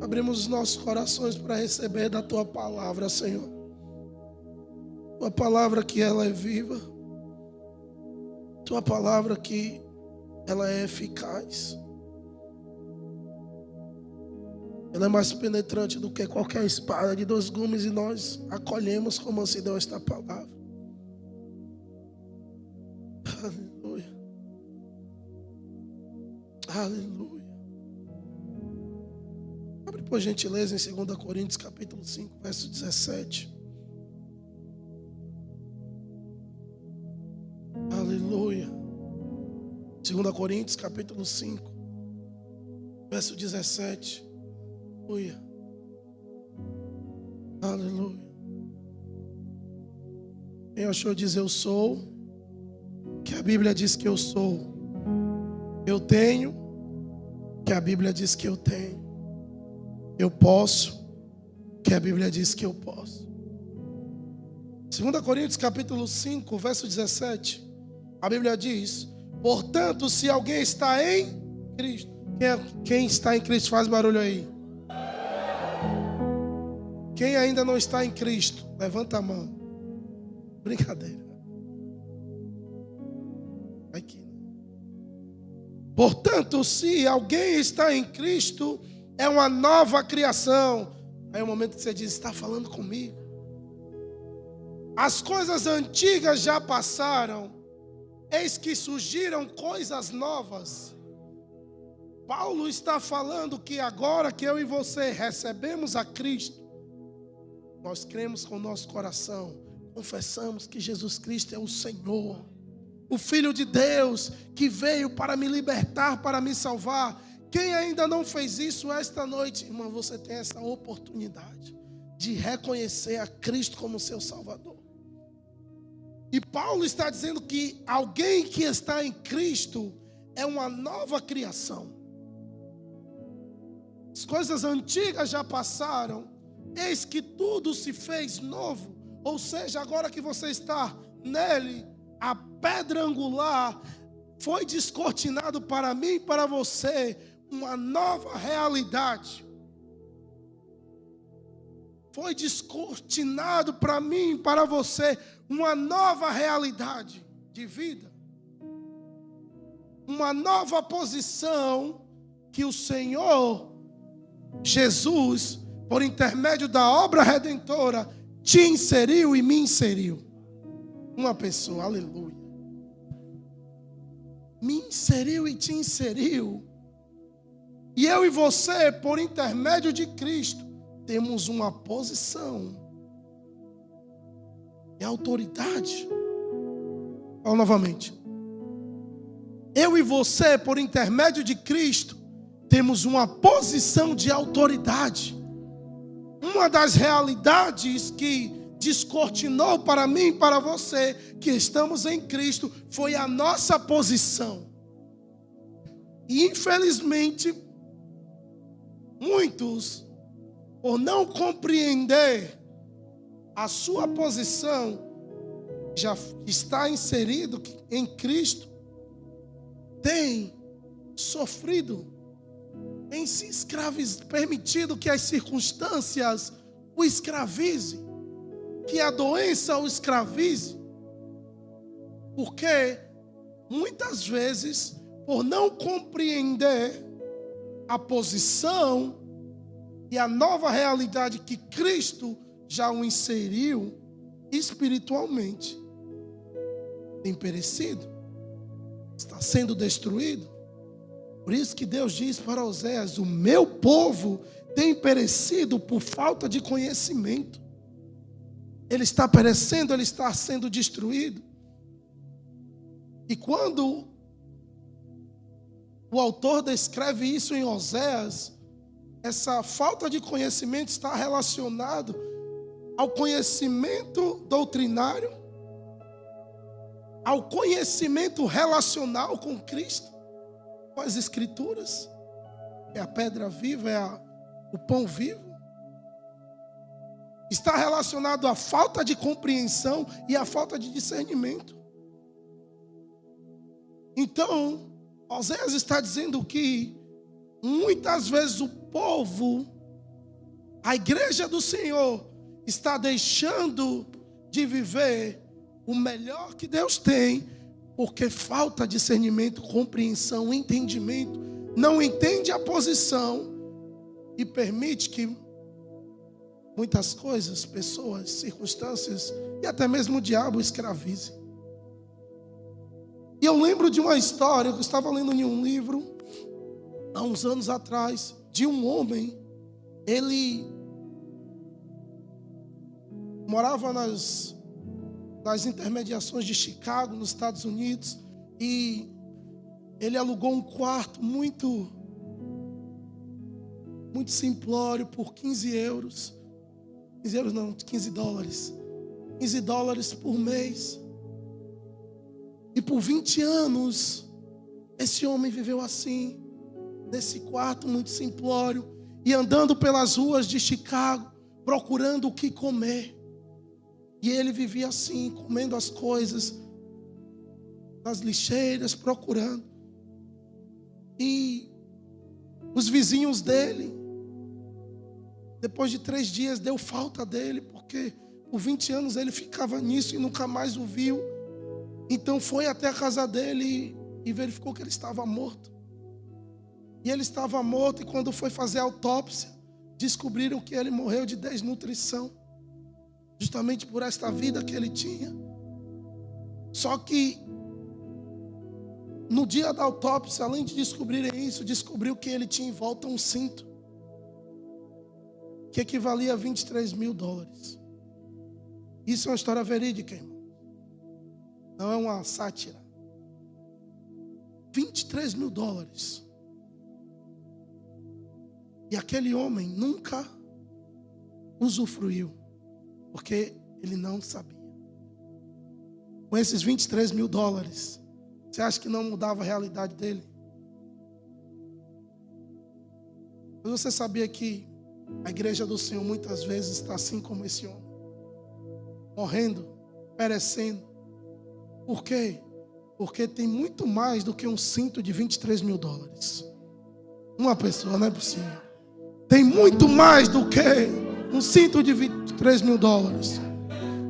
abrimos os nossos corações para receber da Tua palavra, Senhor. Tua palavra que ela é viva. Tua palavra que ela é eficaz. Ela é mais penetrante do que qualquer espada de 2 gumes e nós acolhemos como assim deu esta palavra. Aleluia. Aleluia. Abre por gentileza em 2 Coríntios capítulo 5, verso 17. Aleluia. 2 Coríntios capítulo 5, verso 17. Aleluia. Aleluia. Quem achou diz eu sou, que a Bíblia diz que eu sou. Eu tenho, que a Bíblia diz que eu tenho. Eu posso, que a Bíblia diz que eu posso. 2 Coríntios capítulo 5, verso 17. A Bíblia diz: portanto, se alguém está em Cristo. Quem está em Cristo faz barulho aí. Quem ainda não está em Cristo, levanta a mão. Brincadeira. Aqui. Portanto, se alguém está em Cristo, é uma nova criação. Aí é o momento que você diz: está falando comigo. As coisas antigas já passaram, eis que surgiram coisas novas. Paulo está falando que agora que eu e você recebemos a Cristo, nós cremos com o nosso coração, confessamos que Jesus Cristo é o Senhor, o Filho de Deus, que veio para me libertar, para me salvar. Quem ainda não fez isso esta noite, irmão, você tem essa oportunidade de reconhecer a Cristo como seu Salvador. E Paulo está dizendo que alguém que está em Cristo é uma nova criação. As coisas antigas já passaram, eis que tudo se fez novo. Ou seja, agora que você está nele, a pedra angular foi descortinado para mim e para você uma nova realidade. Foi descortinado para mim e para você uma nova realidade de vida. Uma nova posição que o Senhor Jesus, por intermédio da obra redentora, te inseriu e me inseriu. Uma pessoa, aleluia. Me inseriu e te inseriu. E eu e você, por intermédio de Cristo, temos uma posição e autoridade. Fala novamente. Eu e você, por intermédio de Cristo, temos uma posição de autoridade. Uma das realidades que descortinou para mim e para você, que estamos em Cristo, foi a nossa posição. E infelizmente, muitos, por não compreender a sua posição, já está inserido em Cristo, tem sofrido, tem se escravizado, permitido que as circunstâncias o escravize, que a doença o escravize, porque muitas vezes, por não compreender a posição e a nova realidade que Cristo já o inseriu espiritualmente, tem perecido, está sendo destruído. Por isso que Deus diz para Oséias: o meu povo tem perecido por falta de conhecimento. Ele está perecendo, ele está sendo destruído. E quando o autor descreve isso em Oséias, essa falta de conhecimento está relacionado ao conhecimento doutrinário, ao conhecimento relacional com Cristo, com as Escrituras. É a pedra viva, o pão vivo. Está relacionado à falta de compreensão e à falta de discernimento. Então, Oséias está dizendo que muitas vezes o povo A igreja do Senhor está deixando de viver o melhor que Deus tem, porque falta discernimento, compreensão, entendimento, não entende a posição e permite que muitas coisas, pessoas, circunstâncias e até mesmo o diabo escravize. E eu lembro de uma história que eu estava lendo em um livro há uns anos atrás, de um homem. Ele morava nas intermediações de Chicago, nos Estados Unidos, e ele alugou um quarto muito simplório por 15 euros. 15 euros não, 15 dólares. 15 dólares por mês. E por 20 anos, esse homem viveu assim, nesse quarto muito simplório, e andando pelas ruas de Chicago, procurando o que comer. E ele vivia assim, comendo as coisas nas lixeiras, procurando. E os vizinhos dele, depois de 3 dias, deu falta dele, porque por 20 anos ele ficava nisso e nunca mais o viu. Então foi até a casa dele e verificou que ele estava morto. E ele estava morto, e quando foi fazer a autópsia, descobriram que ele morreu de desnutrição, justamente por esta vida que ele tinha. Só que no dia da autópsia, além de descobrirem isso, descobriu que ele tinha em volta um cinto que equivalia a 23 mil dólares. Isso é uma história verídica, irmão. Não é uma sátira. 23 mil dólares. E aquele homem nunca usufruiu, porque ele não sabia. Com esses 23 mil dólares, você acha que não mudava a realidade dele? Mas você sabia que a igreja do Senhor muitas vezes está assim como esse homem, morrendo, perecendo. Por quê? Porque tem muito mais do que um cinto de 23 mil dólares. Uma pessoa, não é possível. Tem muito mais do que um cinto de 23 mil dólares.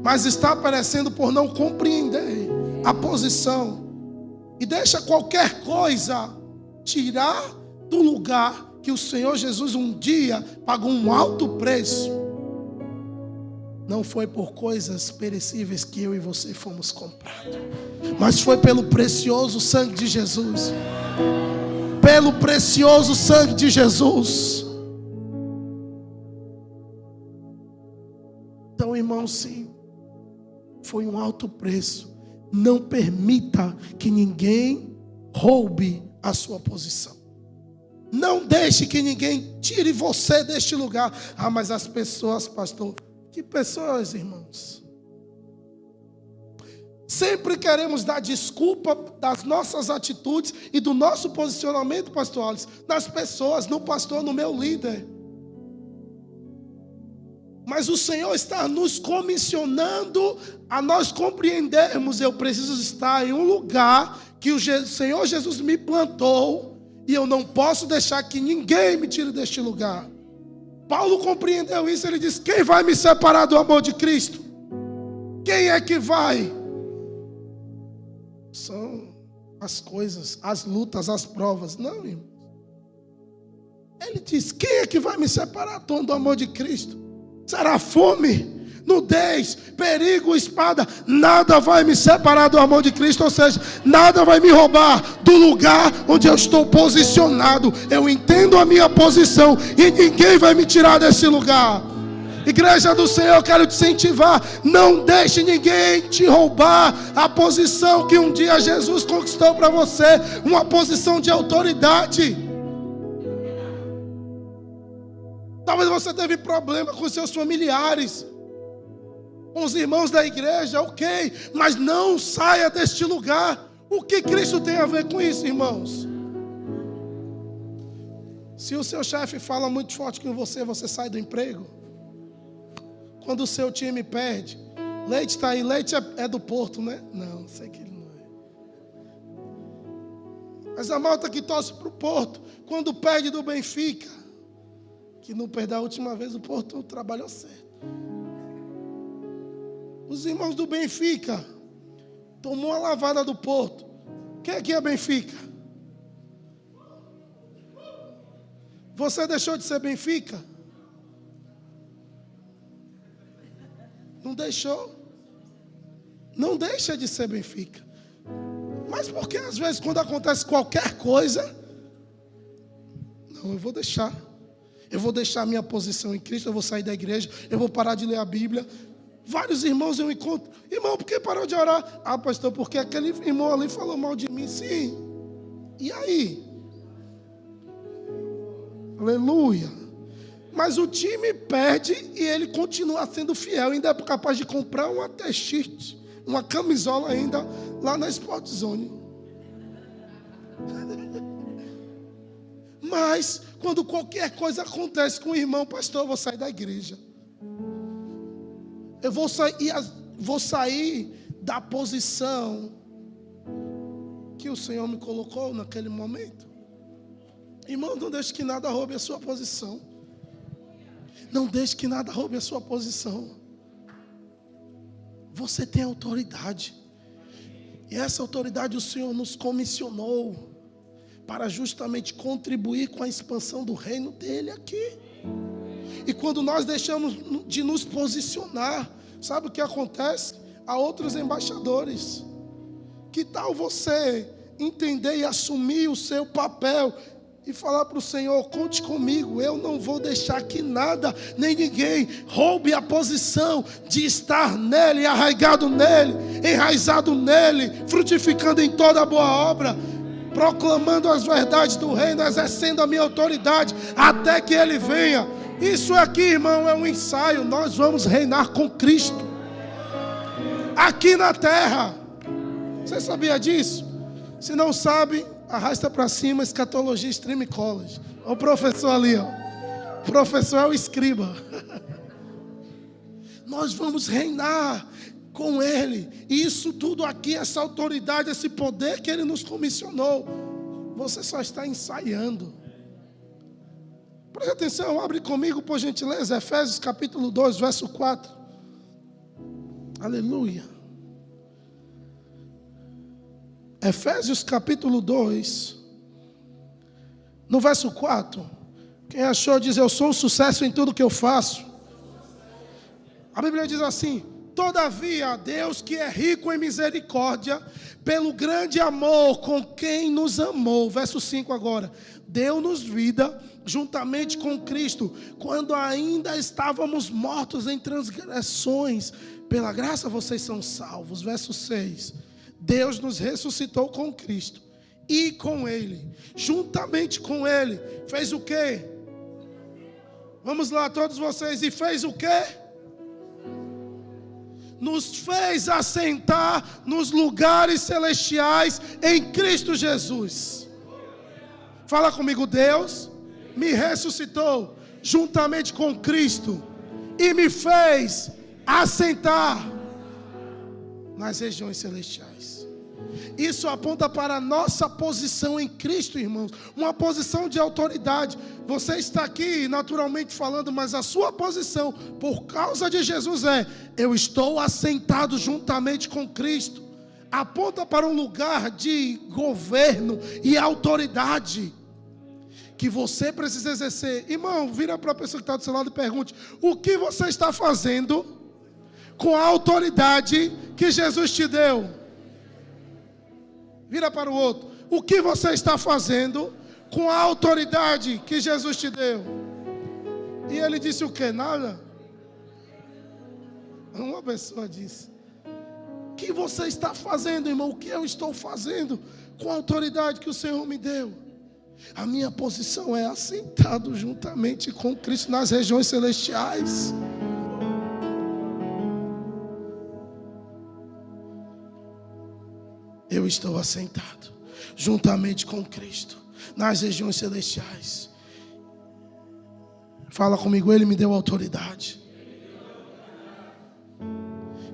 Mas está perecendo por não compreender a posição. E deixa qualquer coisa tirar do lugar que o Senhor Jesus um dia pagou um alto preço. Não foi por coisas perecíveis que eu e você fomos comprados, mas foi pelo precioso sangue de Jesus. Pelo precioso sangue de Jesus. Então, irmão, sim, foi um alto preço. Não permita que ninguém roube a sua posição. Não deixe que ninguém tire você deste lugar. Ah, mas as pessoas, pastor. Que pessoas, irmãos? Sempre queremos dar desculpa das nossas atitudes e do nosso posicionamento, pastor Alisson, nas pessoas, no pastor, no meu líder. Mas o Senhor está nos comissionando a nós compreendermos: eu preciso estar em um lugar que o Senhor Jesus me plantou, e eu não posso deixar que ninguém me tire deste lugar. Paulo compreendeu isso. Ele disse: quem vai me separar do amor de Cristo? Quem é que vai? São as coisas, as lutas, as provas. Não, irmão. Ele diz: quem é que vai me separar do amor de Cristo? Será fome, nudez, perigo, espada? Nada vai me separar do amor de Cristo. Ou seja, nada vai me roubar do lugar onde eu estou posicionado. Eu entendo a minha posição e ninguém vai me tirar desse lugar. Igreja do Senhor, eu quero te incentivar: não deixe ninguém te roubar a posição que um dia Jesus conquistou para você, uma posição de autoridade. Talvez você teve problema com seus familiares, com os irmãos da igreja, ok, mas não saia deste lugar. O que Cristo tem a ver com isso, irmãos? Se o seu chefe fala muito forte com você, você sai do emprego. Quando o seu time perde, Leite está aí, Leite é do Porto, né? Não, sei que ele não é. Mas a malta que torce para o Porto, quando perde do Benfica, Que não perder a última vez, o Porto trabalhou certo. Os irmãos do Benfica tomou a lavada do Porto. Quem aqui é Benfica? Você deixou de ser Benfica? Não deixou. Não deixa de ser Benfica. Mas porque às vezes quando acontece qualquer coisa, não, eu vou deixar. Eu vou deixar a minha posição em Cristo, eu vou sair da igreja, eu vou parar de ler a Bíblia. Vários irmãos eu encontro. Irmão, por que parou de orar? Ah, pastor, porque aquele irmão ali falou mal de mim. Sim. E aí? Aleluia. Mas o time perde e ele continua sendo fiel. Ainda é capaz de comprar uma t-shirt, uma camisola ainda lá na Sport Zone. Mas quando qualquer coisa acontece com o irmão, pastor, eu vou sair da igreja. Eu vou sair da posição que o Senhor me colocou naquele momento. Irmão, não deixe que nada roube a sua posição. Não deixe que nada roube a sua posição. Você tem autoridade. E essa autoridade o Senhor nos comissionou para justamente contribuir com a expansão do reino dele aqui. E quando nós deixamos de nos posicionar, sabe o que acontece? Há outros embaixadores. Que tal você entender e assumir o seu papel e falar para o Senhor: conte comigo, eu não vou deixar que nada, nem ninguém roube a posição de estar nele, arraigado nele, enraizado nele, frutificando em toda boa obra, proclamando as verdades do reino, exercendo a minha autoridade, até que ele venha. Isso aqui, irmão, é um ensaio. Nós vamos reinar com Cristo aqui na terra. Você sabia disso? Se não sabe, arrasta para cima Escatologia Stream College. Olha o professor ali, ó. O professor é o escriba. Nós vamos reinar com ele. E isso tudo aqui, essa autoridade, esse poder que ele nos comissionou, você só está ensaiando. Preste atenção, abre comigo, por gentileza, Efésios capítulo 2, verso 4. Aleluia. Efésios capítulo 2, no verso 4. Quem achou diz: eu sou um sucesso em tudo que eu faço. A Bíblia diz assim: todavia, Deus, que é rico em misericórdia, pelo grande amor com quem nos amou. Verso 5 agora. Deu-nos vida juntamente com Cristo, quando ainda estávamos mortos em transgressões. Pela graça vocês são salvos. Verso 6. Deus nos ressuscitou com Cristo. E com Ele, juntamente com Ele, fez o quê? Vamos lá, todos vocês. E fez o quê? Nos fez assentar nos lugares celestiais em Cristo Jesus. Fala comigo. Deus me ressuscitou juntamente com Cristo e me fez assentar nas regiões celestiais. Isso aponta para a nossa posição em Cristo, irmãos. Uma posição de autoridade. Você está aqui naturalmente falando, mas a sua posição por causa de Jesus é: eu estou assentado juntamente com Cristo. Aponta para um lugar de governo e autoridade que você precisa exercer. Irmão, vira para a pessoa que está do seu lado e pergunte: o que você está fazendo com a autoridade que Jesus te deu? Vira para o outro: o que você está fazendo com a autoridade que Jesus te deu? E ele disse o quê? Nada. Uma pessoa disse: o que você está fazendo, irmão? O que eu estou fazendo com a autoridade que o Senhor me deu? A minha posição é assentado juntamente com Cristo nas regiões celestiais. Eu estou assentado juntamente com Cristo nas regiões celestiais. Fala comigo. Ele me deu autoridade.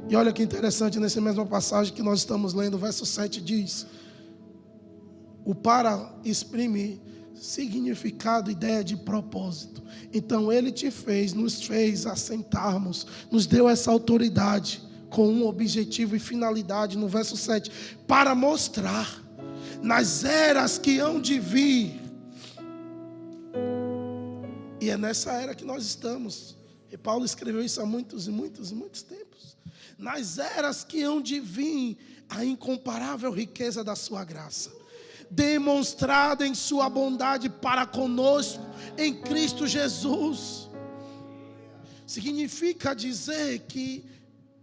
E olha que interessante, nessa mesma passagem que nós estamos lendo, o verso 7 diz: o para exprime significado, ideia de propósito. Então Ele nos fez assentarmos, nos deu essa autoridade com um objetivo e finalidade, no verso 7, para mostrar nas eras que hão de vir. E é nessa era que nós estamos. E Paulo escreveu isso há muitos tempos. Nas eras que hão de vir, a incomparável riqueza da sua graça, demonstrada em sua bondade para conosco em Cristo Jesus. Significa dizer que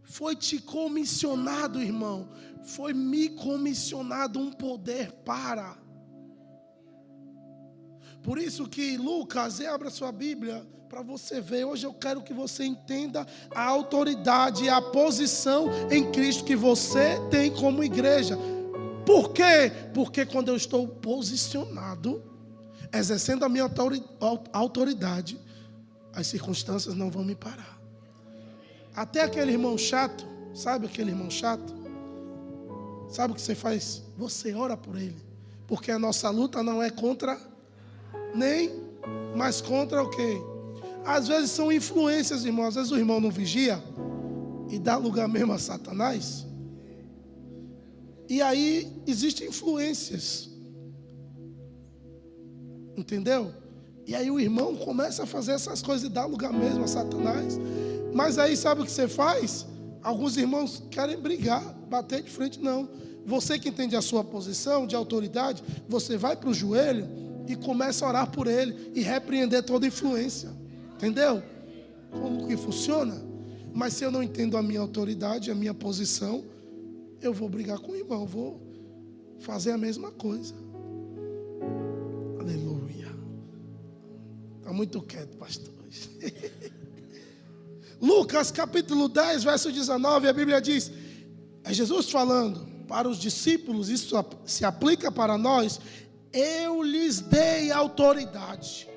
foi te comissionado, irmão, foi me comissionado um poder para. Por isso que Lucas, abra sua Bíblia para você ver. Hoje eu quero que você entenda a autoridade e a posição em Cristo que você tem como igreja. Por quê? Porque quando eu estou posicionado, exercendo a minha autoridade, as circunstâncias não vão me parar. Até aquele irmão chato, sabe aquele irmão chato? Sabe o que você faz? Você ora por ele. Porque a nossa luta não é contra nem, mas contra o quê? Às vezes são influências, irmão. Às vezes o irmão não vigia e dá lugar mesmo a Satanás. E aí existem influências. Entendeu? E aí o irmão começa a fazer essas coisas e dá lugar mesmo a Satanás. Mas aí sabe o que você faz? Alguns irmãos querem brigar, bater de frente. Não. Você que entende a sua posição de autoridade, você vai para o joelho e começa a orar por ele e repreender toda influência. Entendeu? Como que funciona? Mas se eu não entendo a minha autoridade, a minha posição, eu vou brigar com o irmão, vou fazer a mesma coisa. Aleluia. Está muito quieto, pastor. Lucas capítulo 10, verso 19, a Bíblia diz, é Jesus falando para os discípulos, isso se aplica para nós. Eu lhes dei autoridade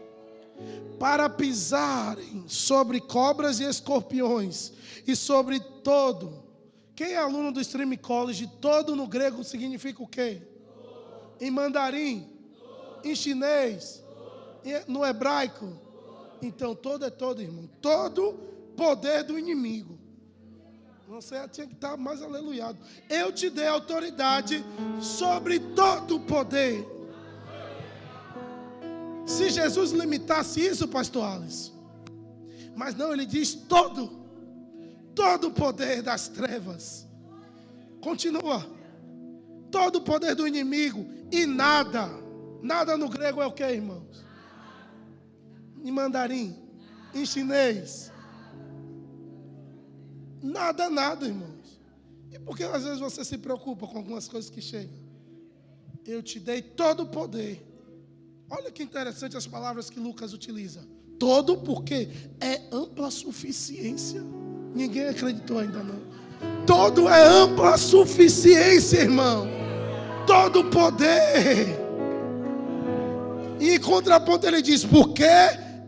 para pisarem sobre cobras e escorpiões e sobre todo. Quem é aluno do Stream College, todo no grego significa o quê? Em mandarim, em chinês, no hebraico. Então todo é todo, irmão. Todo poder do inimigo. Você tinha que estar mais aleluiado. Eu te dei autoridade sobre todo o poder. Se Jesus limitasse isso, pastor Alisson, mas não, ele diz todo o poder das trevas. Continua. Todo o poder do inimigo e nada no grego é o que, irmãos? Em mandarim, em chinês. Nada, irmãos. E por que às vezes você se preocupa com algumas coisas que chegam? Eu te dei todo o poder. Olha que interessante as palavras que Lucas utiliza. Todo, porque é ampla suficiência. Ninguém acreditou ainda não. Todo é ampla suficiência, irmão. Todo poder. E em contraponto ele diz, porque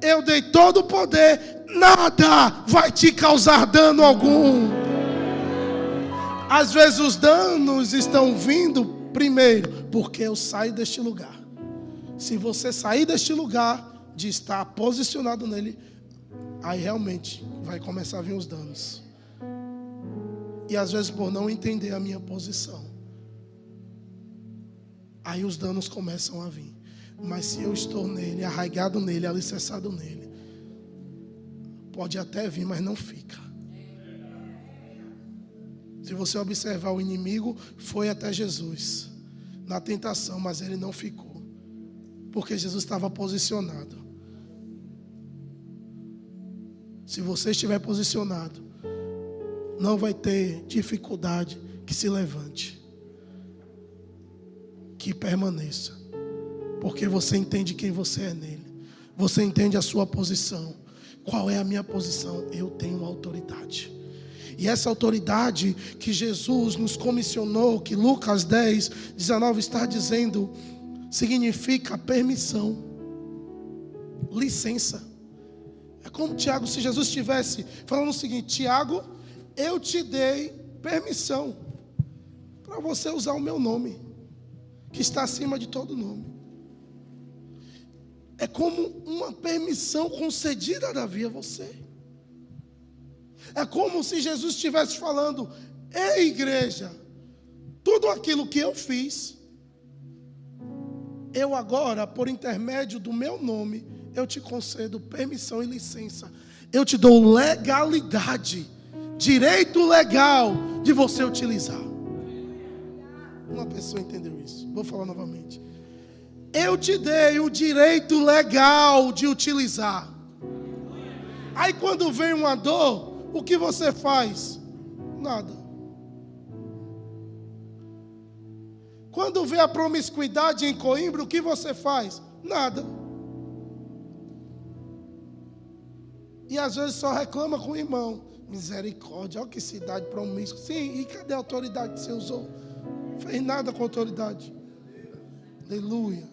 eu dei todo o poder, nada vai te causar dano algum. Às vezes os danos estão vindo primeiro, porque eu saio deste lugar. Se você sair deste lugar, de estar posicionado nele, aí realmente vai começar a vir os danos. E às vezes por não entender a minha posição, aí os danos começam a vir. Mas se eu estou nele, arraigado nele, alicerçado nele, pode até vir, mas não fica. Se você observar, o inimigo foi até Jesus na tentação, mas ele não ficou. Porque Jesus estava posicionado. Se você estiver posicionado, não vai ter dificuldade que se levante, que permaneça. Porque você entende quem você é nele. Você entende a sua posição. Qual é a minha posição? Eu tenho autoridade. E essa autoridade que Jesus nos comissionou, que Lucas 10, 19 está dizendo, significa permissão, licença. É como Tiago, se Jesus estivesse falando o seguinte: Tiago, eu te dei permissão para você usar o meu nome, que está acima de todo nome. é como uma permissão concedida a Davi a você. É como se Jesus estivesse falando: ei, igreja, tudo aquilo que eu fiz, eu agora, por intermédio do meu nome, eu te concedo permissão e licença. Eu te dou legalidade, direito legal de você utilizar. Uma pessoa entendeu isso. Vou falar novamente. Eu te dei o direito legal de utilizar. Aí quando vem uma dor, o que você faz? Nada. Quando vê a promiscuidade em Coimbra, o que você faz? Nada. E às vezes só reclama com o irmão. Misericórdia, olha que cidade promíscua. Sim, e cadê a autoridade que você usou? Não fez nada com a autoridade. Aleluia.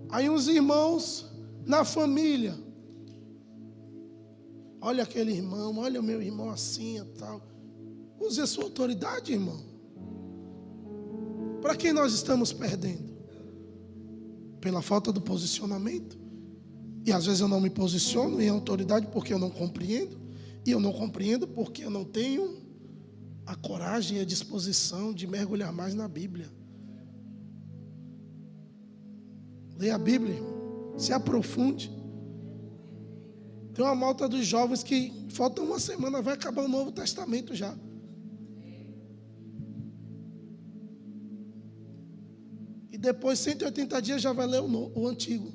Aí uns irmãos na família. Olha aquele irmão, olha o meu irmão assim e tal. Use a sua autoridade, irmão. Para quem nós estamos perdendo? Pela falta do posicionamento. E às vezes eu não me posiciono em autoridade porque eu não compreendo. E eu não compreendo porque eu não tenho a coragem e a disposição de mergulhar mais na Bíblia. Leia a Bíblia, irmão. Se aprofunde. Tem uma malta dos jovens que falta uma semana, vai acabar o Novo Testamento já. E depois, 180 dias, já vai ler o Antigo.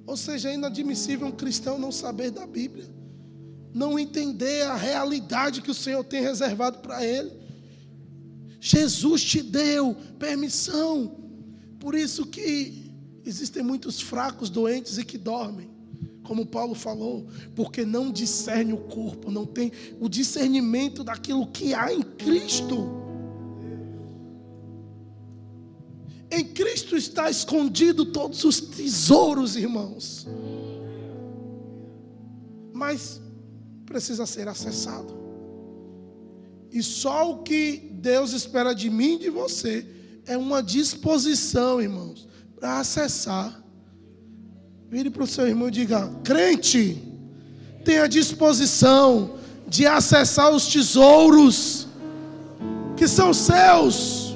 Ou seja, é inadmissível um cristão não saber da Bíblia. Não entender a realidade que o Senhor tem reservado para ele. Jesus te deu permissão. Por isso que existem muitos fracos, doentes e que dormem. Como Paulo falou, porque não discerne o corpo, não tem o discernimento daquilo que há em Cristo. Em Cristo está escondido todos os tesouros, irmãos. Mas precisa ser acessado. E só o que Deus espera de mim e de você é uma disposição, irmãos, para acessar. Vire para o seu irmão e diga: crente, tenha disposição de acessar os tesouros que são seus.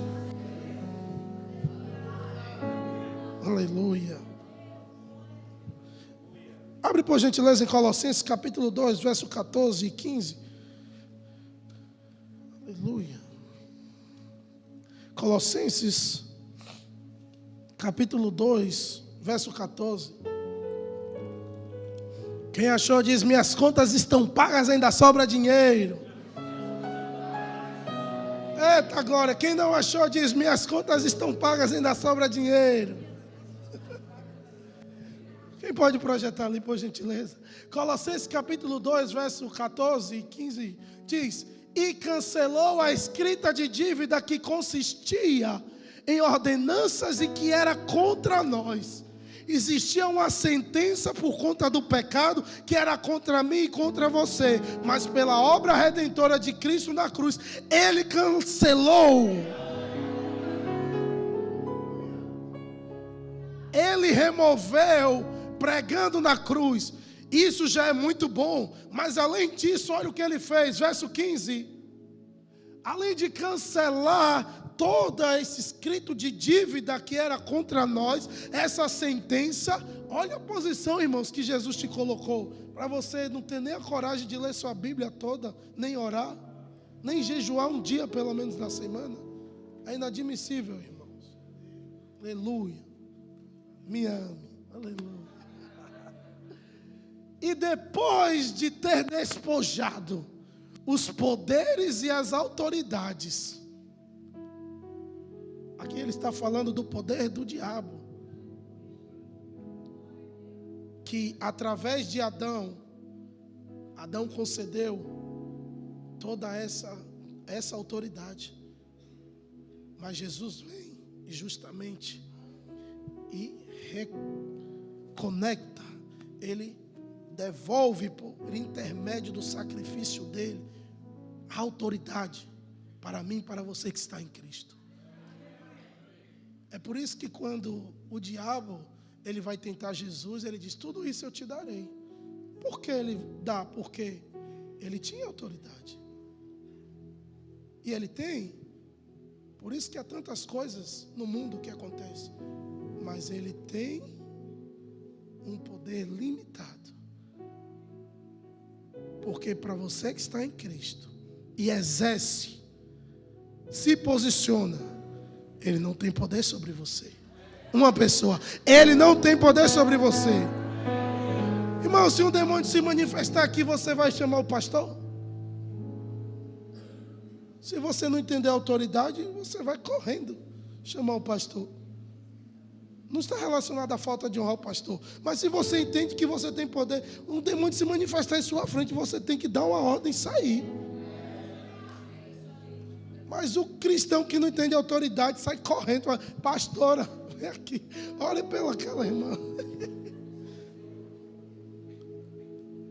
Aleluia. Abre por gentileza em Colossenses capítulo 2, verso 14 e 15. Aleluia. Colossenses capítulo 2, verso 14. Quem achou diz: minhas contas estão pagas, ainda sobra dinheiro. Eita glória. Quem não achou diz: minhas contas estão pagas, ainda sobra dinheiro. Quem pode projetar ali, por gentileza? Colossenses capítulo 2, verso 14 e 15 diz: e cancelou a escrita de dívida que consistia em ordenanças e que era contra nós. Existia uma sentença por conta do pecado que era contra mim e contra você, mas pela obra redentora de Cristo na cruz, Ele cancelou. Ele removeu, pregando na cruz. Isso já é muito bom, mas além disso, olha o que ele fez, verso 15. Além de cancelar todo esse escrito de dívida que era contra nós, essa sentença, olha a posição, irmãos, que Jesus te colocou, para você não ter nem a coragem de ler sua Bíblia toda, nem orar, nem jejuar um dia pelo menos na semana. É inadmissível, irmãos. Aleluia. Me ame. Aleluia. E depois de ter despojado os poderes e as autoridades, aqui ele está falando do poder do diabo, que através de Adão concedeu toda essa autoridade. Mas Jesus vem e justamente reconecta, ele devolve por intermédio do sacrifício dele a autoridade para mim e para você que está em Cristo. É por isso que quando o diabo ele vai tentar Jesus, ele diz: tudo isso eu te darei. Por que ele dá? Porque ele tinha autoridade. E ele tem. Por isso que há tantas coisas no mundo que acontecem. Mas ele tem um poder limitado. Porque para você que está em Cristo e exerce, se posiciona, ele não tem poder sobre você. Uma pessoa, ele não tem poder sobre você. Irmão, se um demônio se manifestar aqui, você vai chamar o pastor? Se você não entender a autoridade, você vai correndo chamar o pastor. Não está relacionado à falta de honrar o pastor. Mas se você entende que você tem poder, um demônio se manifestar em sua frente, você tem que dar uma ordem e sair. Mas o cristão que não entende a autoridade sai correndo. Fala: pastora, vem aqui, ore pelaquela irmã.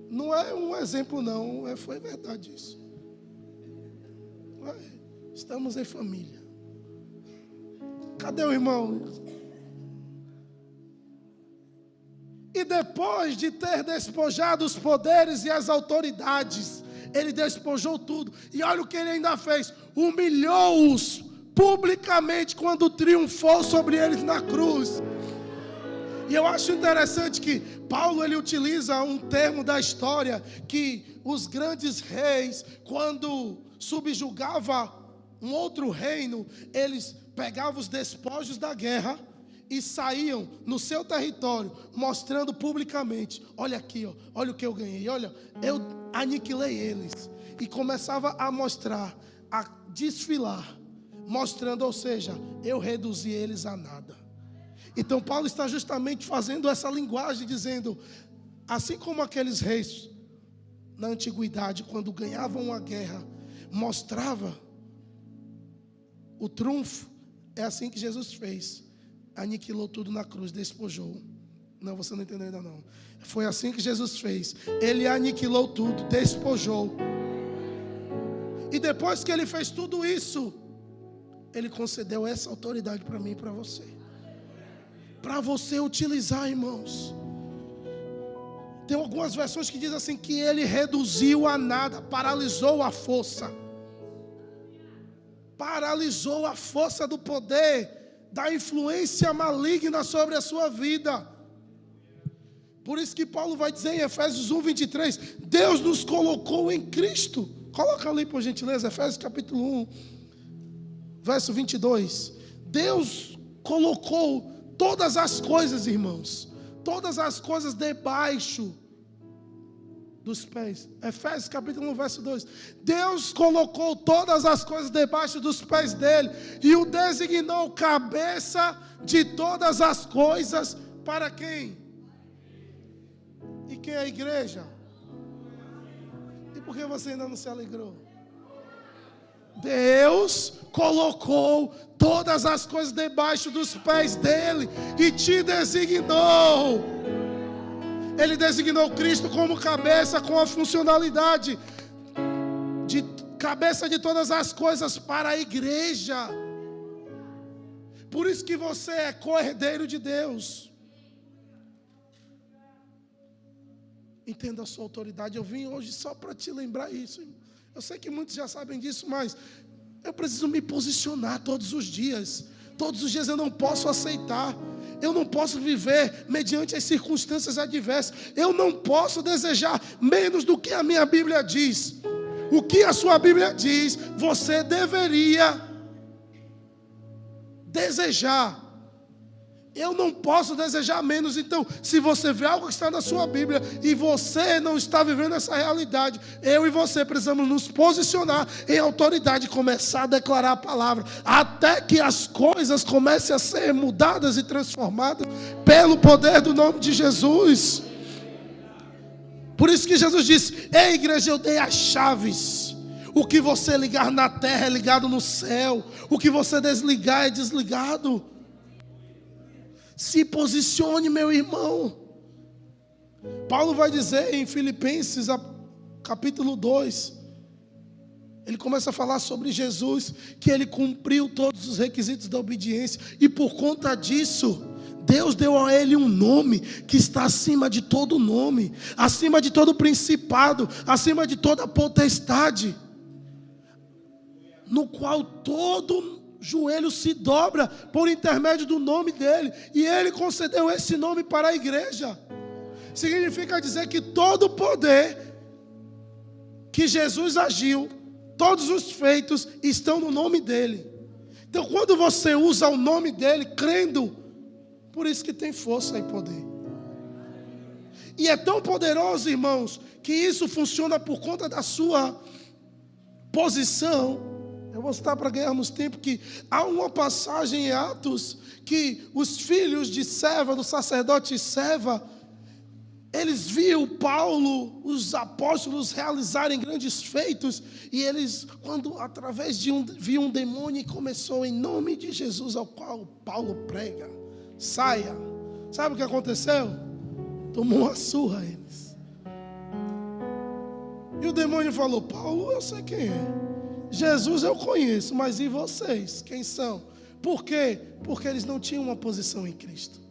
Não é um exemplo não, foi verdade isso. Estamos em família. Cadê o irmão? E depois de ter despojado os poderes e as autoridades, ele despojou tudo. E olha o que ele ainda fez: humilhou-os publicamente quando triunfou sobre eles na cruz. E eu acho interessante que Paulo ele utiliza um termo da história que os grandes reis, quando subjugava um outro reino, eles pegavam os despojos da guerra e saíam no seu território, mostrando publicamente: olha aqui, ó, olha o que eu ganhei, olha, eu aniquilei eles. E começava a mostrar, a desfilar, mostrando, ou seja, eu reduzi eles a nada. Então Paulo está justamente fazendo essa linguagem, dizendo: assim como aqueles reis na antiguidade, quando ganhavam uma guerra, mostrava o triunfo, é assim que Jesus fez. Aniquilou tudo na cruz, despojou. Não, você não entendeu ainda não. Foi assim que Jesus fez. Ele aniquilou tudo, despojou. E depois que ele fez tudo isso, ele concedeu essa autoridade para mim e para você. Para você utilizar, irmãos. Tem algumas versões que dizem assim, que ele reduziu a nada, paralisou a força. Paralisou a força do poder, da influência maligna sobre a sua vida. Por isso que Paulo vai dizer em Efésios 1:23, Deus nos colocou em Cristo. Coloca ali por gentileza, Efésios capítulo 1, verso 22. Deus colocou todas as coisas, irmãos, todas as coisas debaixo dos pés. Efésios capítulo 1, verso 2. Deus colocou todas as coisas debaixo dos pés dele e o designou cabeça de todas as coisas. Para quem? E quem é a igreja? E por que você ainda não se alegrou? Deus colocou todas as coisas debaixo dos pés dele e te designou. Ele designou Cristo como cabeça, com a funcionalidade de cabeça de todas as coisas para a igreja. Por isso que você é co-herdeiro de Deus. Entenda a sua autoridade. Eu vim hoje só para te lembrar isso. Eu sei que muitos já sabem disso, mas eu preciso me posicionar todos os dias. Todos os dias eu não posso aceitar. Eu não posso viver mediante as circunstâncias adversas. Eu não posso desejar menos do que a minha Bíblia diz. O que a sua Bíblia diz, você deveria desejar. Eu não posso desejar menos. Então, se você vê algo que está na sua Bíblia e você não está vivendo essa realidade, eu e você precisamos nos posicionar em autoridade e começar a declarar a palavra, até que as coisas comecem a ser mudadas e transformadas pelo poder do nome de Jesus. Por isso que Jesus disse: ei, igreja, eu dei as chaves. O que você ligar na terra é ligado no céu, o que você desligar é desligado. Se posicione, meu irmão. Paulo vai dizer em Filipenses capítulo 2, Ele começa a falar sobre Jesus, que ele cumpriu todos os requisitos da obediência. E por conta disso, Deus deu a ele um nome que está acima de todo nome, acima de todo principado, acima de toda potestade, no qual todo joelho se dobra por intermédio do nome dele. E ele concedeu esse nome para a igreja. Significa dizer que todo o poder que Jesus agiu, todos os feitos estão no nome dele. Então quando você usa o nome dele, crendo, por isso que tem força e poder. E é tão poderoso, irmãos, que isso funciona por conta da sua posição. Eu vou citar para ganharmos tempo que há uma passagem em Atos que os filhos de Seva, do sacerdote Seva, eles viam Paulo, os apóstolos realizarem grandes feitos, e eles, quando através de viam um demônio e começou em nome de Jesus, ao qual Paulo prega, saia. Sabe o que aconteceu? Tomou uma surra eles. E o demônio falou: Paulo, eu sei quem é. Jesus eu conheço, mas e vocês? Quem são? Por quê? Porque eles não tinham uma posição em Cristo.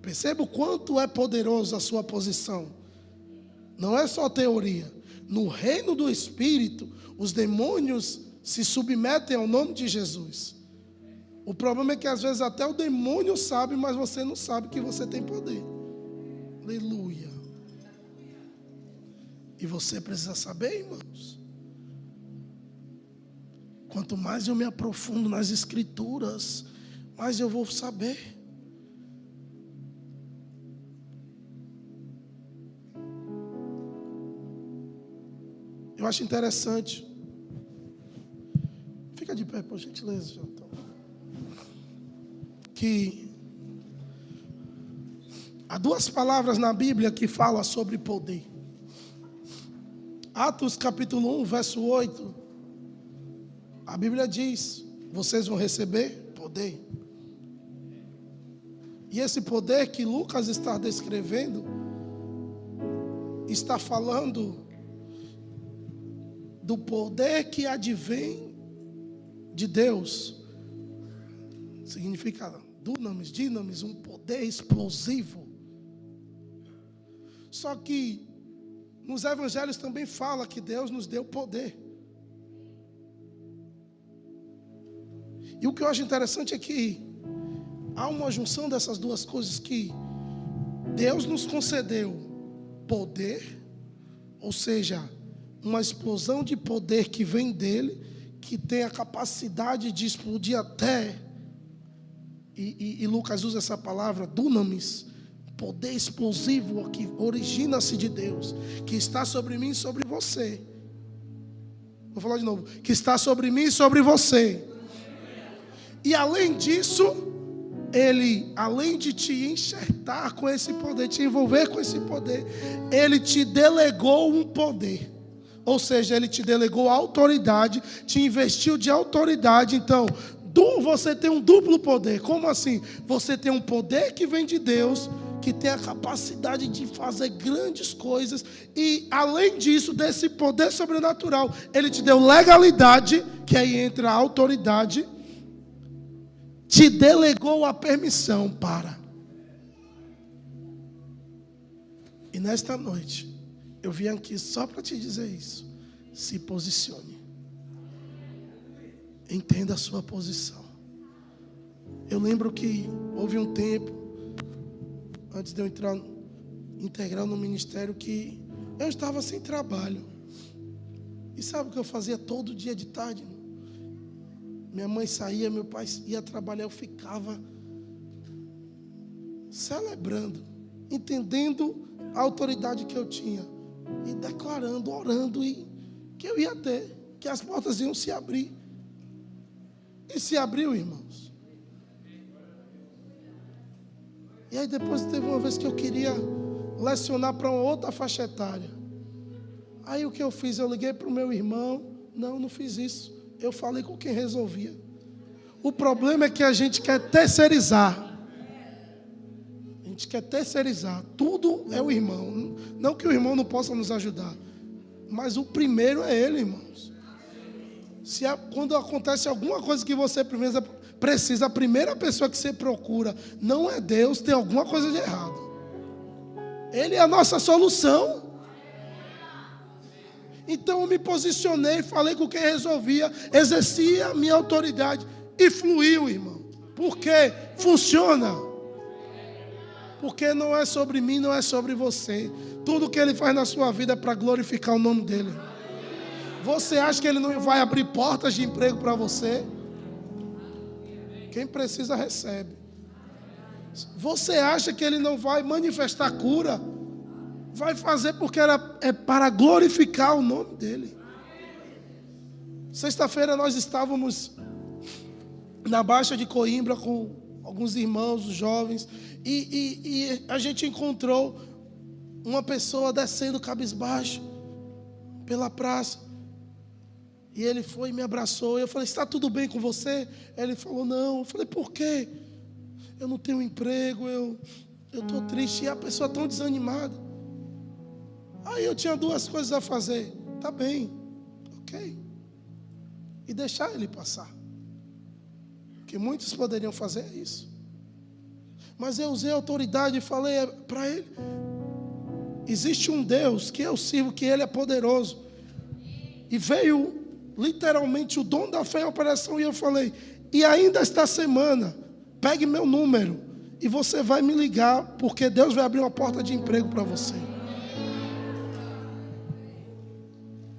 Perceba o quanto é poderoso a sua posição. Não é só teoria. No reino do Espírito, os demônios se submetem ao nome de Jesus. O problema é que às vezes até o demônio sabe, mas você não sabe que você tem poder. Aleluia. E você precisa saber, irmãos. Quanto mais eu me aprofundo nas Escrituras, mais eu vou saber. Eu acho interessante. Fica de pé, por gentileza, Jotão. Que há duas palavras na Bíblia que falam sobre poder. Atos capítulo 1, verso 8. A Bíblia diz: vocês vão receber poder. E esse poder que Lucas está descrevendo, está falando do poder que advém de Deus. Significa dunamis, dinamis, um poder explosivo. Só que nos evangelhos também fala que Deus nos deu poder. E o que eu acho interessante é que há uma junção dessas duas coisas, que Deus nos concedeu poder, ou seja, uma explosão de poder que vem dele, que tem a capacidade de explodir até, e Lucas usa essa palavra, dunamis, poder explosivo que origina-se de Deus, que está sobre mim e sobre você. Vou falar de novo, que está sobre mim e sobre você. E além disso, ele, além de te enxertar com esse poder, te envolver com esse poder, ele te delegou um poder. Ou seja, ele te delegou autoridade, te investiu de autoridade. Então, você tem um duplo poder. Como assim? Você tem um poder que vem de Deus, que tem a capacidade de fazer grandes coisas. E além disso, desse poder sobrenatural, ele te deu legalidade, que aí entra a autoridade. Te delegou a permissão para. E nesta noite, eu vim aqui só para te dizer isso. Se posicione. Entenda a sua posição. Eu lembro que houve um tempo, antes de eu entrar integral no ministério, que eu estava sem trabalho. E sabe o que eu fazia todo dia de tarde? Minha mãe saía, meu pai ia trabalhar, eu ficava celebrando, entendendo a autoridade que eu tinha, e declarando, orando, e que eu ia ter, que as portas iam se abrir. E se abriu, irmãos. E aí depois teve uma vez que eu queria lecionar para uma outra faixa etária. Aí o que eu fiz? Eu liguei para o meu irmão. Não fiz isso. Eu falei com quem resolvia. O problema é que a gente quer terceirizar. A gente quer terceirizar. Tudo é o irmão. Não que o irmão não possa nos ajudar, mas o primeiro é ele, irmãos. Quando acontece alguma coisa que você precisa, a primeira pessoa que você procura não é Deus, tem alguma coisa de errado. Ele é a nossa solução. Então eu me posicionei, falei com quem resolvia, exercia a minha autoridade e fluiu, irmão. Por quê? Funciona. Porque não é sobre mim, não é sobre você. Tudo que Ele faz na sua vida é para glorificar o nome dEle. Você acha que Ele não vai abrir portas de emprego para você? Quem precisa recebe. Você acha que Ele não vai manifestar cura? Vai fazer porque é para glorificar o nome dEle. Sexta-feira nós estávamos na Baixa de Coimbra com alguns irmãos, os jovens, e a gente encontrou uma pessoa descendo cabisbaixo pela praça. E ele foi e me abraçou. Eu falei, está tudo bem com você? Ele falou, não. Eu falei, por quê? Eu não tenho emprego, eu estou triste. E a pessoa tão desanimada. Aí eu tinha duas coisas a fazer. Tá bem, ok. E deixar ele passar. Porque muitos poderiam fazer isso. Mas eu usei a autoridade e falei para ele, existe um Deus que eu sirvo, que Ele é poderoso. E veio literalmente o dom da fé em operação. E eu falei, e ainda esta semana, pegue meu número e você vai me ligar, porque Deus vai abrir uma porta de emprego para você.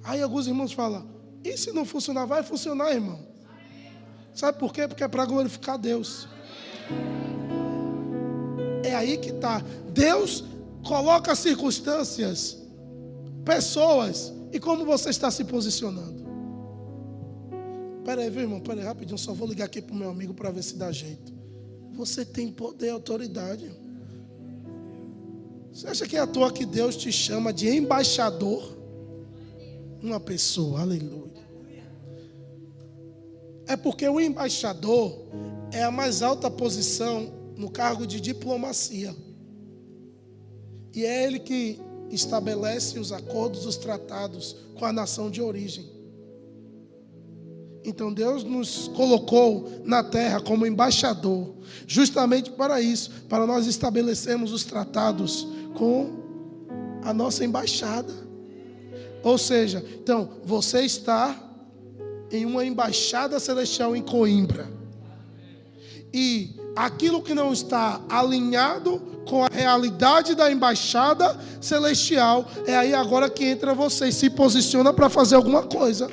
Aí alguns irmãos falam, e se não funcionar? Vai funcionar, irmão. Sabe por quê? Porque é para glorificar Deus. É aí que está. Deus coloca circunstâncias, pessoas, e como você está se posicionando. Espera aí, viu, irmão? Espera aí, rapidinho, só vou ligar aqui para o meu amigo para ver se dá jeito. Você tem poder e autoridade. Você acha que é à toa que Deus te chama de embaixador? Uma pessoa, aleluia. É porque o embaixador é a mais alta posição no cargo de diplomacia. E é ele que estabelece os acordos, os tratados com a nação de origem. Então Deus nos colocou na terra como embaixador, justamente para isso, para nós estabelecermos os tratados com a nossa embaixada. Ou seja, então, você está em uma embaixada celestial em Coimbra. E aquilo que não está alinhado com a realidade da embaixada celestial, é aí agora que entra você e se posiciona para fazer alguma coisa.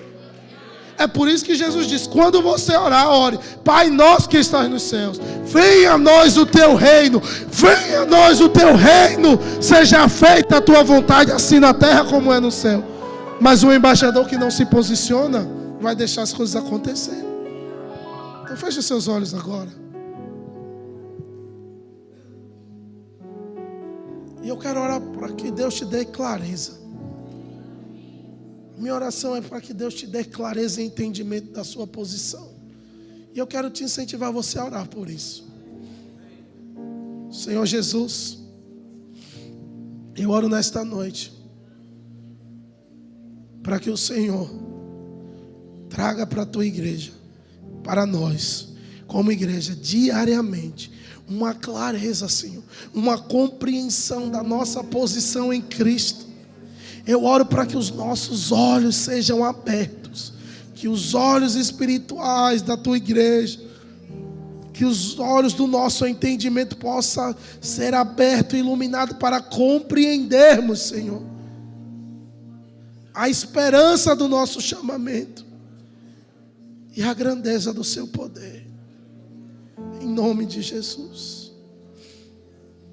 É por isso que Jesus diz, quando você orar, ore, Pai nosso que estás nos céus, venha a nós o teu reino, venha a nós o teu reino, seja feita a tua vontade, assim na terra como é no céu. Mas o embaixador que não se posiciona, vai deixar as coisas acontecerem. Então feche os seus olhos agora. E eu quero orar para que Deus te dê clareza. Minha oração é para que Deus te dê clareza e entendimento da sua posição. E eu quero te incentivar você a orar por isso. Senhor Jesus, eu oro nesta noite para que o Senhor traga para a tua igreja, para nós, como igreja, diariamente, uma clareza, Senhor, uma compreensão da nossa posição em Cristo. Eu oro para que os nossos olhos sejam abertos, que os olhos espirituais da tua igreja, que os olhos do nosso entendimento possam ser abertos e iluminados para compreendermos, Senhor, a esperança do nosso chamamento e a grandeza do seu poder. Em nome de Jesus.